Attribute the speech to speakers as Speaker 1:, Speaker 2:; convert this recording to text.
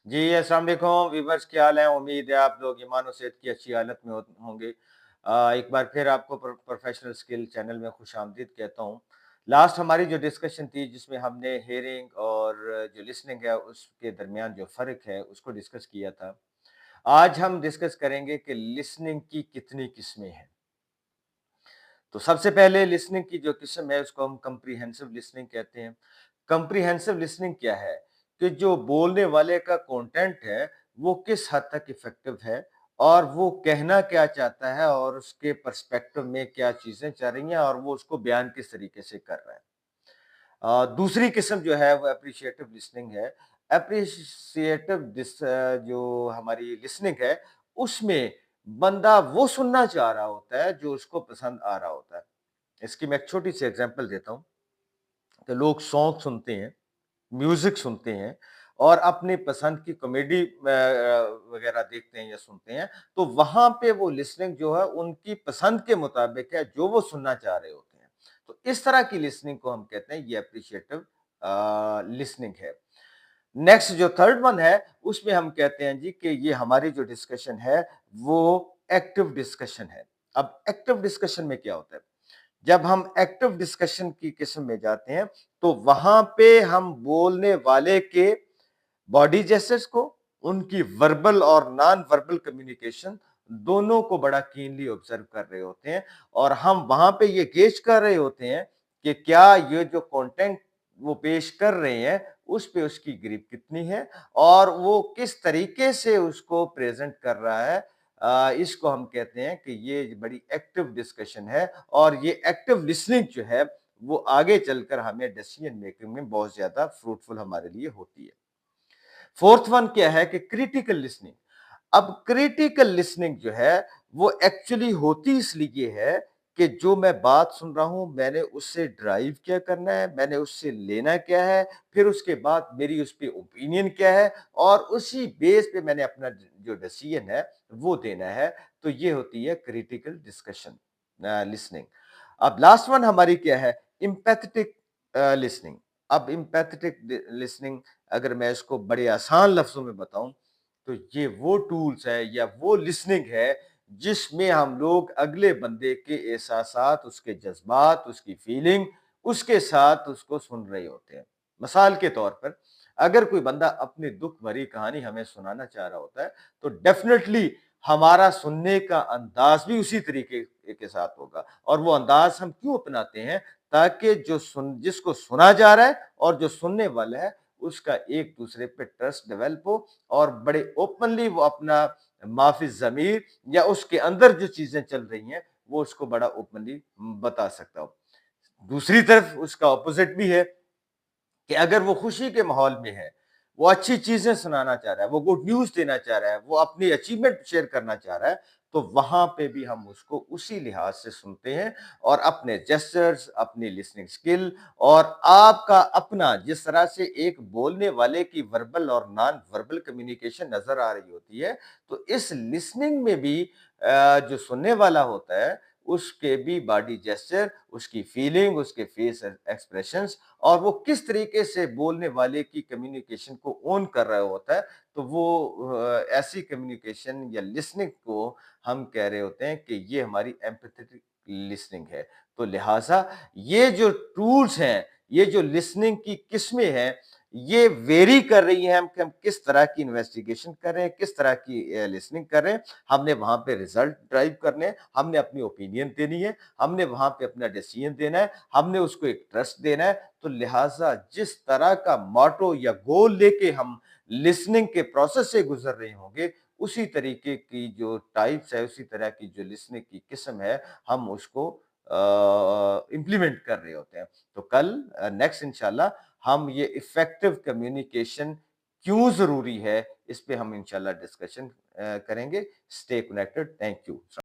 Speaker 1: जी, अस्सलाम वालेकुम व्यूअर्स, क्या हाल है? उम्मीद है आप लोग ईमान और सेहत की अच्छी हालत में होंगे। एक बार फिर आपको प्रोफेशनल स्किल चैनल में खुशामदीद कहता हूँ। लास्ट हमारी जो डिस्कशन थी जिसमें हमने हियरिंग और जो लिसनिंग है उसके दरमियान जो फ़र्क है उसको डिस्कस किया था। आज हम डिस्कस करेंगे कि लिसनिंग की कितनी किस्में हैं। तो सबसे पहले लिसनिंग की जो किस्म है उसको हम कम्प्रिहेंसिव लिसनिंग कहते हैं। कम्प्रिहेंसिव लिसनिंग क्या है? कि जो बोलने वाले का कंटेंट है वो किस हद तक इफेक्टिव है और वो कहना क्या चाहता है और उसके पर्सपेक्टिव में क्या चीजें चल रही हैं और वो उसको बयान किस तरीके से कर रहा है। दूसरी किस्म जो है वो एप्रिशिएटिव लिसनिंग है। जो हमारी लिसनिंग है उसमें बंदा वो सुनना चाह रहा होता है जो उसको पसंद आ रहा होता है। इसकी मैं एक छोटी सी एग्जांपल देता हूँ कि लोग सॉन्ग सुनते हैं, म्यूजिक सुनते हैं और अपनी पसंद की कॉमेडी वगैरह देखते हैं या सुनते हैं, तो वहां पे वो लिसनिंग जो है उनकी पसंद के मुताबिक है जो वो सुनना चाह रहे होते हैं। तो इस तरह की लिसनिंग को हम कहते हैं ये अप्रिशिएटिव लिसनिंग है। नेक्स्ट जो थर्ड वन है उसमें हम कहते हैं जी कि ये हमारी जो डिस्कशन है वो एक्टिव डिस्कशन है। अब एक्टिव डिस्कशन में क्या होता है? जब हम एक्टिव डिस्कशन की किस्म में जाते हैं तो वहां पे हम बोलने वाले के बॉडी जेस्चर्स को, उनकी वर्बल और नॉन वर्बल कम्युनिकेशन दोनों को बड़ा कीनली ऑब्जर्व कर रहे होते हैं और हम वहां पे ये गेज कर रहे होते हैं कि क्या ये जो कंटेंट वो पेश कर रहे हैं उस पे उसकी ग्रिप कितनी है और वो किस तरीके से उसको प्रेजेंट कर रहा है। इसको हम कहते हैं कि ये बड़ी एक्टिव डिस्कशन है और ये एक्टिव लिसनिंग जो है वो आगे चलकर हमें डिसीजन मेकिंग में बहुत ज्यादा फ्रूटफुल हमारे लिए होती है। फोर्थ वन क्या है कि क्रिटिकल लिसनिंग। अब क्रिटिकल लिसनिंग जो है वो एक्चुअली होती इसलिए है कि जो मैं बात सुन रहा हूं मैंने उससे ड्राइव क्या करना है, मैंने उससे लेना क्या है, फिर उसके बाद मेरी उस पे ओपिनियन क्या है और उसी बेस पे मैंने अपना जो डिसीजन है वो देना है। तो ये होती है क्रिटिकल डिस्कशन लिसनिंग। अब लास्ट वन हमारी क्या है? Empathetic listening. अब इम्पैथेटिक लिसनिंग अगर मैं इसको बड़े आसान लफ्जों में बताऊं तो ये वो टूल्स है या वो लिसनिंग है जिसमें हम लोग अगले बंदे के एहसासात, उसके जज्बात, उसकी फीलिंग, उसके साथ उसको सुन रहे होते हैं। मिसाल के तौर पर अगर कोई बंदा अपनी दुख भरी कहानी हमें सुनाना चाह रहा होता है तो डेफिनेटली हमारा सुनने का अंदाज भी उसी तरीके के साथ होगा और वो अंदाज हम क्यों अपनाते हैं? ताकि जिसको सुना जा रहा है और जो सुनने वाला है उसका एक दूसरे पे ट्रस्ट डेवलप हो और बड़े ओपनली वो अपना माफी जमीर या उसके अंदर जो चीजें चल रही हैं वो उसको बड़ा ओपनली बता सकता हो। दूसरी तरफ उसका ऑपोजिट भी है कि अगर वो खुशी के माहौल में है, वो अच्छी चीजें सुनाना चाह रहा है, वो गुड न्यूज देना चाह रहा है, वो अपनी अचीवमेंट शेयर करना चाह रहा है, तो वहां पे भी हम उसको उसी लिहाज से सुनते हैं और अपने जेस्चर्स, अपनी लिसनिंग स्किल और आपका अपना जिस तरह से एक बोलने वाले की वर्बल और नॉन वर्बल कम्युनिकेशन नजर आ रही होती है, तो इस लिसनिंग में भी जो सुनने वाला होता है उसके भी बॉडी जेस्चर, उसकी फीलिंग, उसके फेस एक्सप्रेशंस और वो किस तरीके से बोलने वाले की कम्युनिकेशन को ओन कर रहा होता है, तो वो ऐसी कम्युनिकेशन या लिसनिंग को हम कह रहे होते हैं कि ये हमारी एम्पैथेटिक लिसनिंग है। तो लिहाजा ये जो टूल्स हैं, ये जो लिसनिंग की किस्में हैं, ये वेरी कर रही हैं कि हम किस तरह की इन्वेस्टिगेशन कर रहे हैं, किस तरह की लिसनिंग कर रहे हैं। हमने वहां पे रिजल्ट ड्राइव करने हैं, हमने अपनी ओपिनियन देनी है, हमने वहां पे अपना डिसीजन देना है, हमने उसको एक ट्रस्ट देना है। तो लिहाजा जिस तरह का मोटो या गोल लेके हम लिसनिंग के प्रोसेस से गुजर रहे होंगे उसी तरीके की जो टाइप्स है, उसी तरह की जो लिसनिंग की किस्म है, हम उसको इम्प्लीमेंट कर रहे होते हैं। तो कल नेक्स्ट इंशाल्लाह हम ये इफेक्टिव कम्युनिकेशन क्यों जरूरी है इस पे हम इंशाल्लाह डिस्कशन करेंगे। Stay connected. Thank you.